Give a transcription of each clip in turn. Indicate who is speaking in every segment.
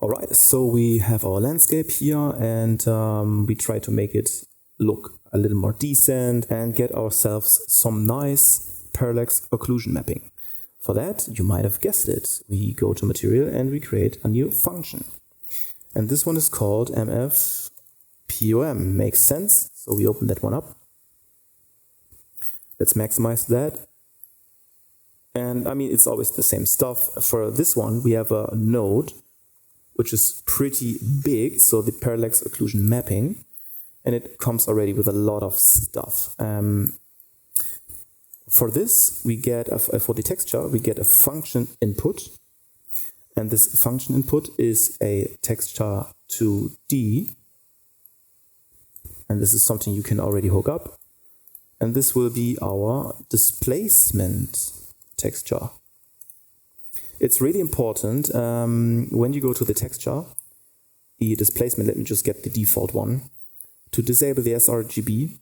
Speaker 1: All right, so we have our landscape here, and we try to make it look a little more decent and get ourselves some nice parallax occlusion mapping. For that, you might have guessed it, we go to material and we create a new function. And this one is called MFPOM. Makes sense, so we open that one up. Let's maximize that. And I mean, it's always the same stuff. For this one, we have a node which is pretty big, so the parallax occlusion mapping, and it comes already with a lot of stuff. For this, we get, for the texture, we get a function input, and this function input is a texture 2D, and this is something you can already hook up, and this will be our displacement texture. It's really important when you go to the texture, the displacement, let me just get the default one, to disable the sRGB,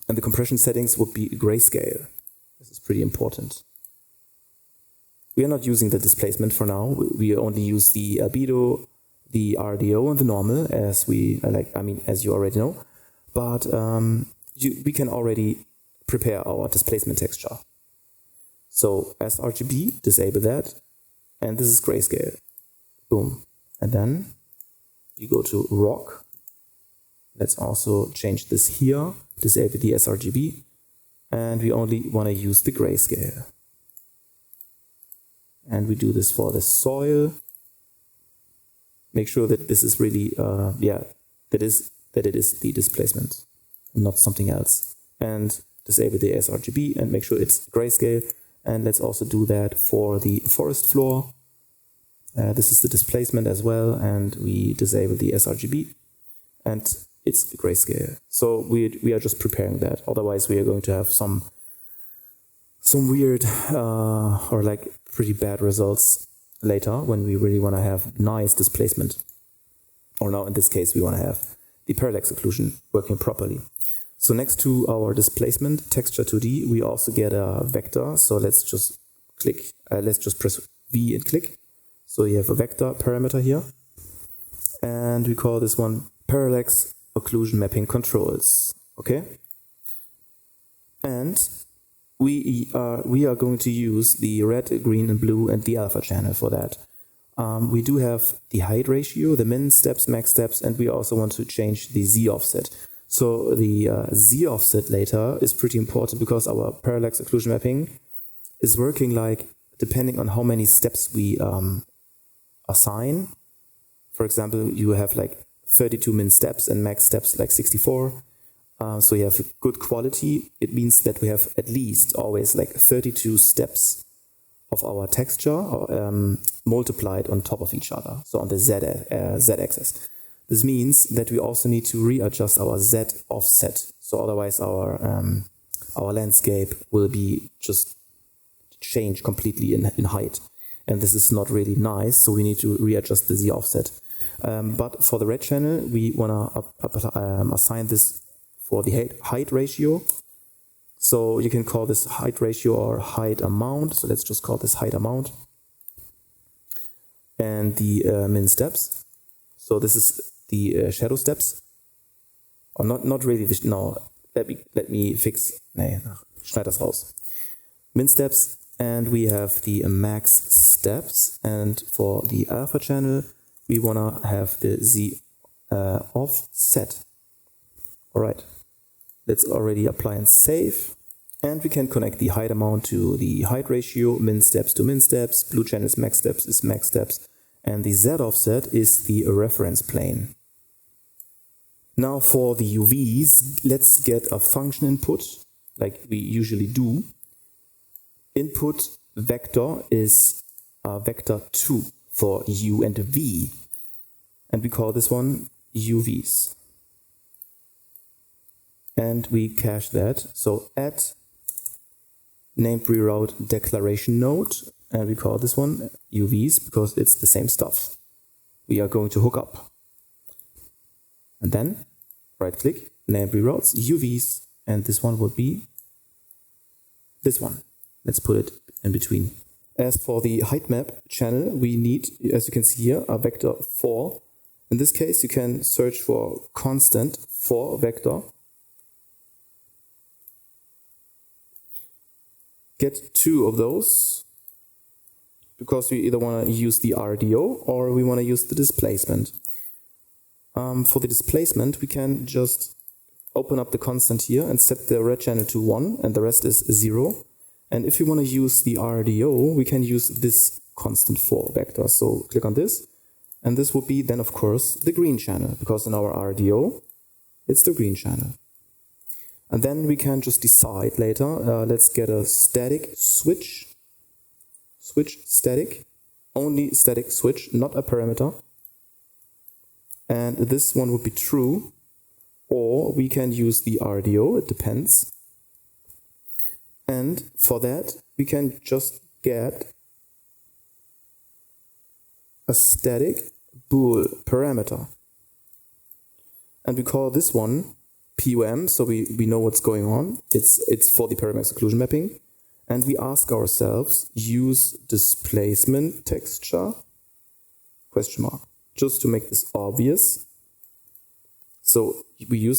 Speaker 1: and the compression settings would be grayscale. This is pretty important. We are not using the displacement for now. We only use the albedo, the RDO, and the normal, as we as you already know. But we can already prepare our displacement texture. So sRGB, disable that, and this is grayscale. Boom. And then you go to rock. Let's also change this here, disable the sRGB, and we only want to use the grayscale. And we do this for the soil. Make sure that this is really, that it is the displacement, and not something else. And disable the sRGB and make sure it's grayscale. And let's also do that for the forest floor. This is the displacement as well, and we disable the sRGB, and it's grayscale. So we are just preparing that. Otherwise, we are going to have some weird or like pretty bad results later when we really want to have nice displacement. Or now in this case, we want to have the parallax occlusion working properly. So next to our displacement texture 2D, we also get a vector. So let's just click, let's just press V and click. So you have a vector parameter here. And we call this one parallax occlusion mapping controls. Okay. And we are going to use the red, green, and blue and the alpha channel for that. We do have the height ratio, the min steps, max steps, and we also want to change the Z offset. So the Z offset later is pretty important because our parallax occlusion mapping is working like depending on how many steps we assign. For example, you have like 32 min steps and max steps like 64. So you have good quality. It means that we have at least always like 32 steps of our texture multiplied on top of each other. So on the Z axis. This means that we also need to readjust our Z offset. So otherwise our landscape will be just change completely in height. And this is not really nice, so we need to readjust the Z offset. But for the red channel, we want to assign this for the height ratio. So you can call this height ratio or height amount. So let's just call this height amount. And the min steps. So this is the shadow steps. Or not really, no, let me fix, nee, schneid das raus. Min steps, and we have the max steps. And for the alpha channel, we want to have the Z offset. All right, let's already apply and save. And we can connect the height amount to the height ratio, min steps to min steps, blue channel's max steps is max steps, and the Z offset is the reference plane. Now for the UVs, let's get a function input, like we usually do. Input vector is vector 2 for U and V. And we call this one UVs. And we cache that. So add named reroute declaration node. And we call this one UVs because it's the same stuff we are going to hook up. And then right click, name reroutes, UVs, and this one would be this one. Let's put it in between As for the height map channel, we need, as you can see here, a vector 4. In this case, you can search for constant 4 vector. Get 2 of those, because we either want to use the RDO or we want to use the displacement. For the displacement, we can just open up the constant here and set the red channel to 1 and the rest is 0. And if you want to use the RDO, we can use this constant 4 vector. So click on this, and this will be then, of course, the green channel, because in our RDO, it's the green channel. And then we can just decide later, let's get a static switch, static, only static switch, not a parameter. And this one would be true, or we can use the RDO, it depends. And for that, we can just get a static bool parameter. And we call this one PUM, so we know what's going on. It's for the parametric exclusion mapping. And we ask ourselves, use displacement texture, question mark, just to make this obvious. So we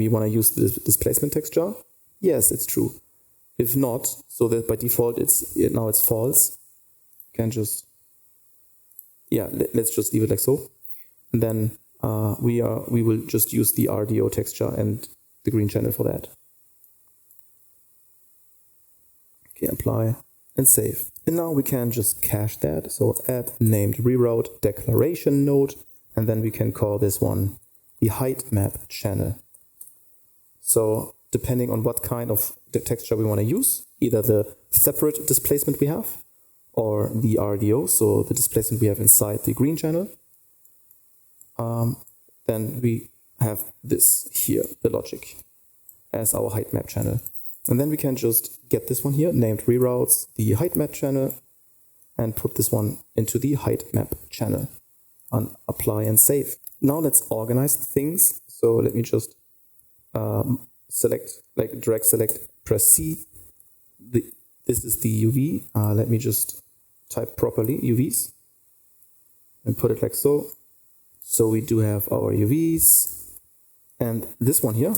Speaker 1: want to use the displacement texture. Yes, it's true. If not, so that by default now it's false. You can just, yeah, let's just leave it like so. And then we will just use the RDO texture and the green channel for that. Okay, apply and save. And now we can just cache that. So add named reroute declaration node, and then we can call this one the height map channel. So depending on what kind of the texture we want to use, either the separate displacement we have or the RDO, so the displacement we have inside the green channel, then we have this here, the logic, as our height map channel. And then we can just get this one here, named reroutes, the height map channel, and put this one into the height map channel, and apply and save. Now let's organize things. So let me just select, like drag select, press C. This is the UV. Let me just type properly UVs and put it like so. So we do have our UVs, and this one here,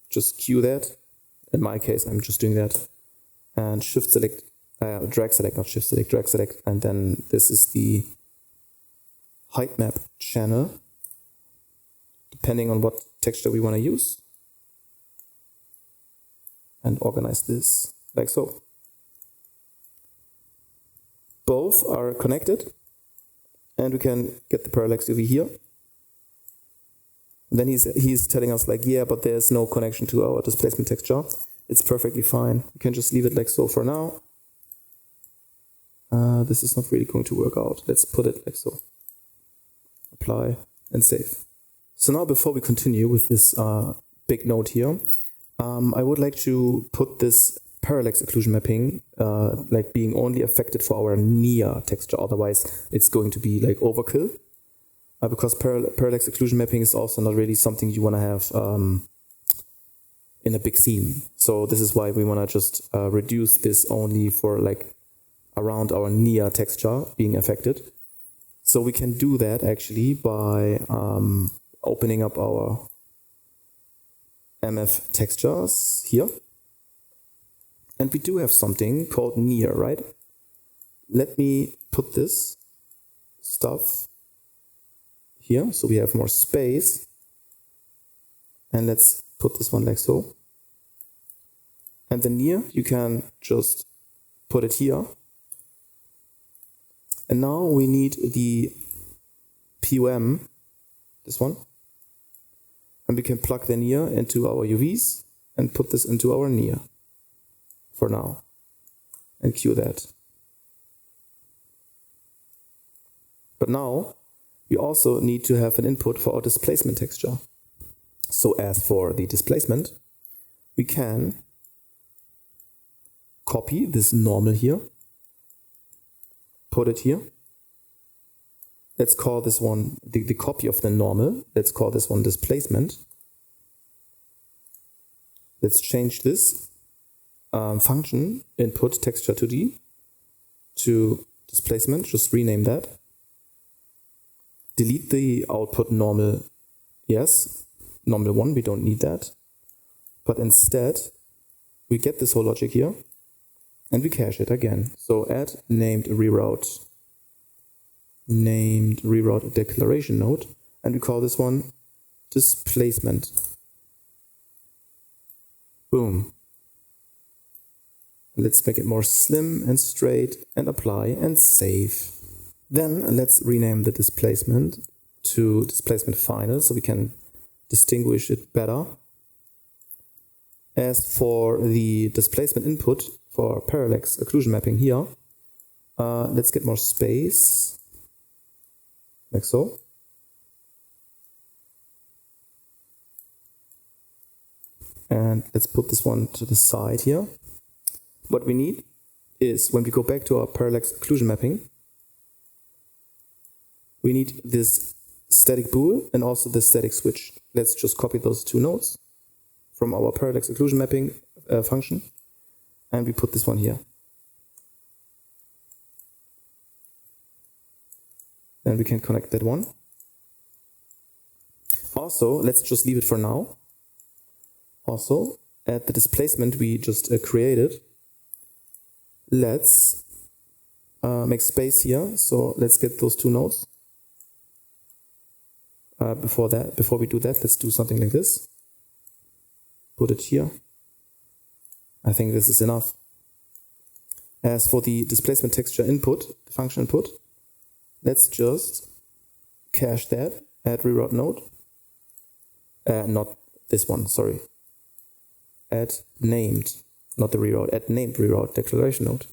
Speaker 1: just cue that. In my case, I'm just doing that, and shift select, drag select, not shift select, drag select, and then this is the height map channel, depending on what texture we want to use, and organize this like so. Both are connected, and we can get the parallax UV here. And then he's telling us like, yeah, but there's no connection to our displacement texture. It's perfectly fine. We can just leave it like so for now. This is not really going to work out. Let's put it like so. Apply and save. So now before we continue with this big note here, I would like to put this parallax occlusion mapping like being only affected for our near texture. Otherwise, it's going to be like overkill. Because parallax occlusion mapping is also not really something you want to have in a big scene. So this is why we want to just reduce this only for like around our near texture being affected. So we can do that actually by opening up our MF textures here. And we do have something called near, right? Let me put this stuff here, so we have more space, and let's put this one like so. And the near, you can just put it here. And now we need the PUM, this one, and we can plug the near into our UVs and put this into our near for now, and cue that. But now we also need to have an input for our displacement texture. So as for the displacement, we can copy this normal here, put it here. Let's call this one the copy of the normal. Let's call this one displacement. Let's change this function input texture to to displacement, just rename that. Delete the output normal, yes, normal 1, we don't need that. But instead, we get this whole logic here, and we cache it again. So add named reroute declaration node, and we call this one displacement. Boom. Let's make it more slim and straight and apply and save. Then let's rename the displacement to displacement final so we can distinguish it better. As for the displacement input for parallax occlusion mapping here, let's get more space, like so. And let's put this one to the side here. What we need is, when we go back to our parallax occlusion mapping, we need this static bool and also the static switch. Let's just copy those two nodes from our parallax occlusion mapping function, and we put this one here. Then we can connect that one. Also, let's just leave it for now. Also, at the displacement we just created, let's make space here. So let's get those two nodes. Before we do that, let's do something like this. Put it here. I think this is enough. As for the displacement texture input, the function input, let's just cache that, add reroute node. Not this one, sorry. Add named, not the reroute, add named reroute declaration node.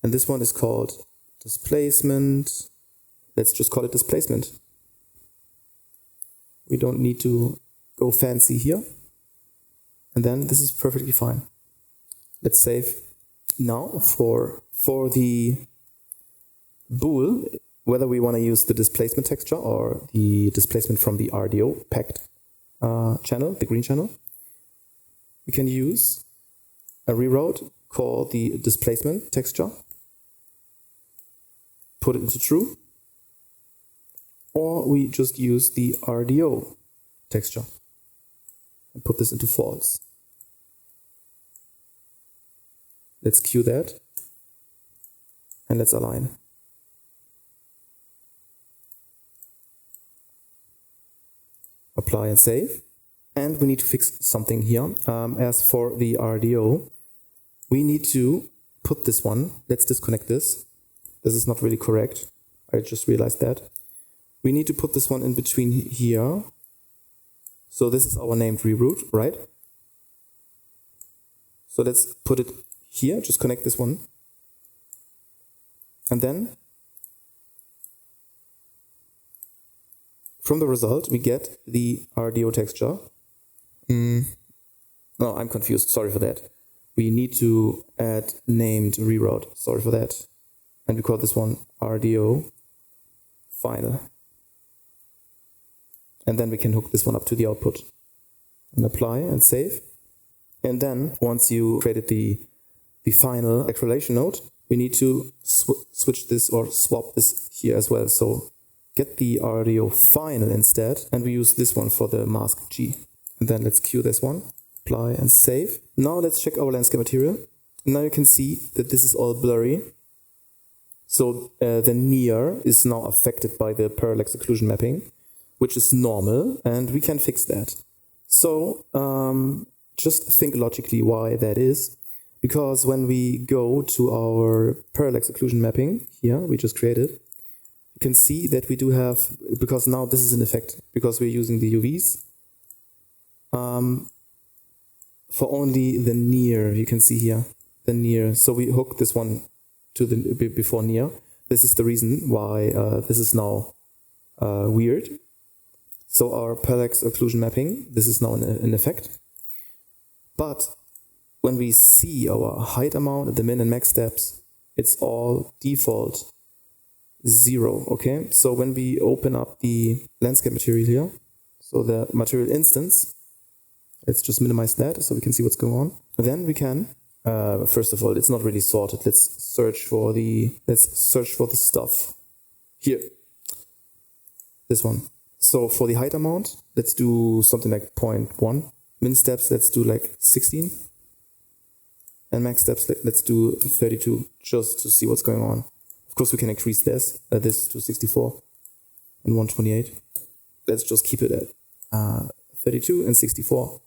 Speaker 1: And this one is called displacement. Let's just call it displacement. We don't need to go fancy here. And then this is perfectly fine. Let's save. Now for the bool, whether we want to use the displacement texture or the displacement from the RDO packed channel, the green channel, we can use a reroute called the displacement texture, put it into true, or we just use the RDO texture and put this into false. Let's queue that and let's align. Apply and save. And we need to fix something here. As for the RDO, we need to put this one. Let's disconnect this. This is not really correct. I just realized that. We need to put this one in between here. So this is our named reroute, right? So let's put it here, just connect this one. And then from the result, we get the RDO texture. No, I'm confused. Sorry for that. We need to add named reroute. Sorry for that. And we call this one RDO final. And then we can hook this one up to the output and apply and save. And then once you created the final declaration node, we need to switch this or swap this here as well. So get the RDO final instead, and we use this one for the mask G. And then let's queue this one, apply and save. Now let's check our landscape material. Now you can see that this is all blurry. So the near is now affected by the parallax occlusion mapping, which is normal, and we can fix that. So just think logically why that is. Because when we go to our parallax occlusion mapping here, we just created, you can see that we do have, because now this is in effect, because we're using the UVs, for only the near, you can see here, the near. So we hook this one to the before near. This is the reason why this is now weird. So our parallax occlusion mapping, this is now in effect. But when we see our height amount, the min and max steps, it's all default 0, okay? So when we open up the landscape material here, so the material instance, let's just minimize that so we can see what's going on. And then we can First of all, it's not really sorted. Let's search for the stuff here. This one. So for the height amount, let's do something like 0.1. Min steps, let's do like 16. And max steps, let's do 32, just to see what's going on. Of course, we can increase this to 64 and 128. Let's just keep it at 32 and 64.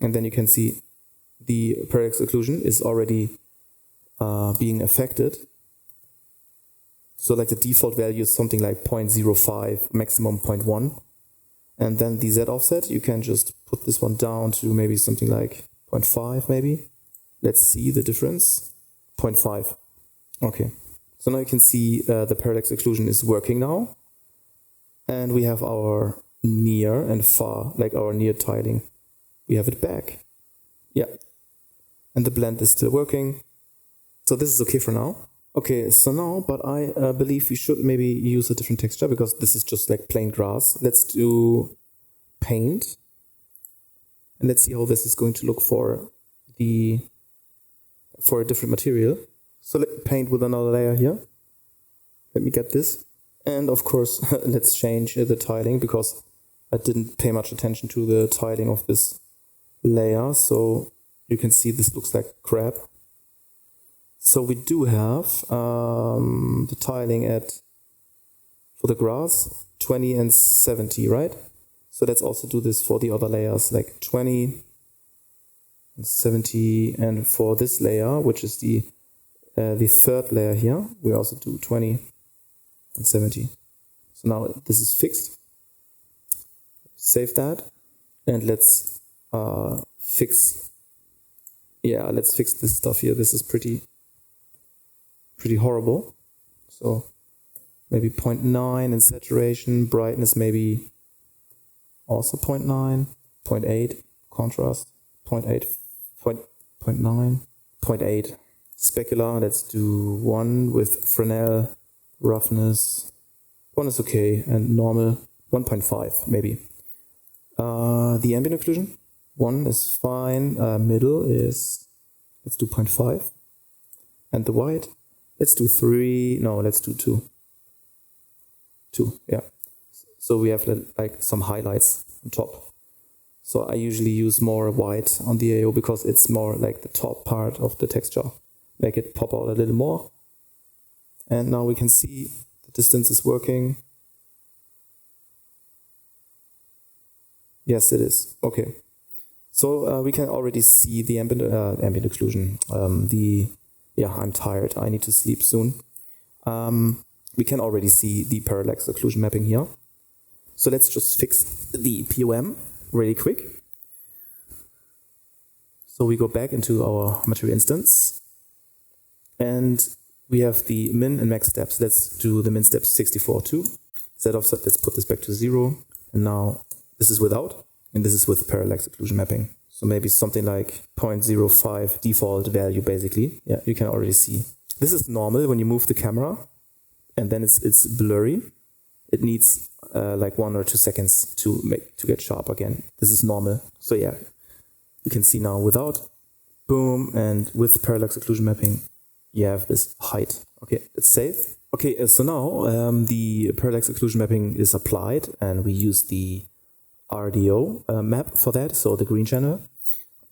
Speaker 1: And then you can see the parallax occlusion is already being affected. So like the default value is something like 0.05, maximum 0.1. And then the Z offset, you can just put this one down to maybe something like 0.5 maybe. Let's see the difference. 0.5. Okay. So now you can see the parallax occlusion is working now. And we have our near and far, like our near tiling. We have it back. Yeah. And the blend is still working. So this is okay for now. Okay, so now, but I believe we should maybe use a different texture because this is just like plain grass. Let's do paint. And let's see how this is going to look for a different material. So let's paint with another layer here. Let me get this. And of course, let's change the tiling because I didn't pay much attention to the tiling of this layer. So you can see this looks like crap. So we do have the tiling for the grass, 20 and 70, right? So let's also do this for the other layers, like 20 and 70. And for this layer, which is the third layer here, we also do 20 and 70. So now this is fixed. Save that. And let's fix this stuff here. This is pretty horrible. So maybe 0.9 in saturation, brightness maybe also 0.9, 0.8 contrast, 0.8, 0.9, 0.8 specular. Let's do 1 with Fresnel, roughness. 1 is okay, and normal 1.5 maybe. The ambient occlusion 1 is fine. Middle is, let's do 0.5, and the white, let's do 3. No, let's do 2. 2, yeah. So we have like some highlights on top. So I usually use more white on the AO because it's more like the top part of the texture. Make it pop out a little more. And now we can see the distance is working. Yes, it is. Okay. So we can already see the ambient occlusion. I'm tired. I need to sleep soon. We can already see the parallax occlusion mapping here. So let's just fix the POM really quick. So we go back into our material instance. And we have the min and max steps. Let's do the min steps 64 too. Z offset, let's put this back to 0. And now this is without, and this is with parallax occlusion mapping. So maybe something like 0.05 default value basically. Yeah, you can already see. This is normal when you move the camera and then it's blurry. It needs like 1 or 2 seconds to get sharp again. This is normal. So yeah, you can see now without, boom, and with parallax occlusion mapping, you have this height. Okay, let's save. Okay, so now the parallax occlusion mapping is applied and we use the RDO map for that, so the green channel.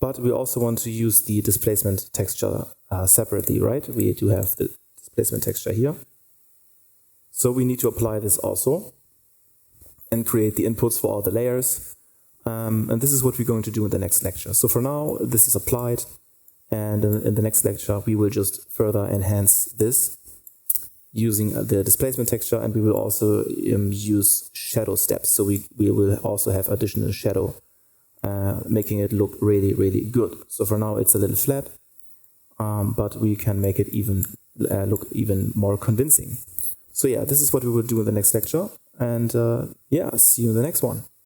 Speaker 1: But we also want to use the displacement texture separately, right? We do have the displacement texture here. So we need to apply this also and create the inputs for all the layers. And this is what we're going to do in the next lecture. So for now, this is applied. And in the next lecture, we will just further enhance this using the displacement texture, and we will also use shadow steps. So we will also have additional shadow, making it look really, really good. So for now, it's a little flat, but we can make it even look even more convincing. So yeah, this is what we will do in the next lecture. And yeah, see you in the next one.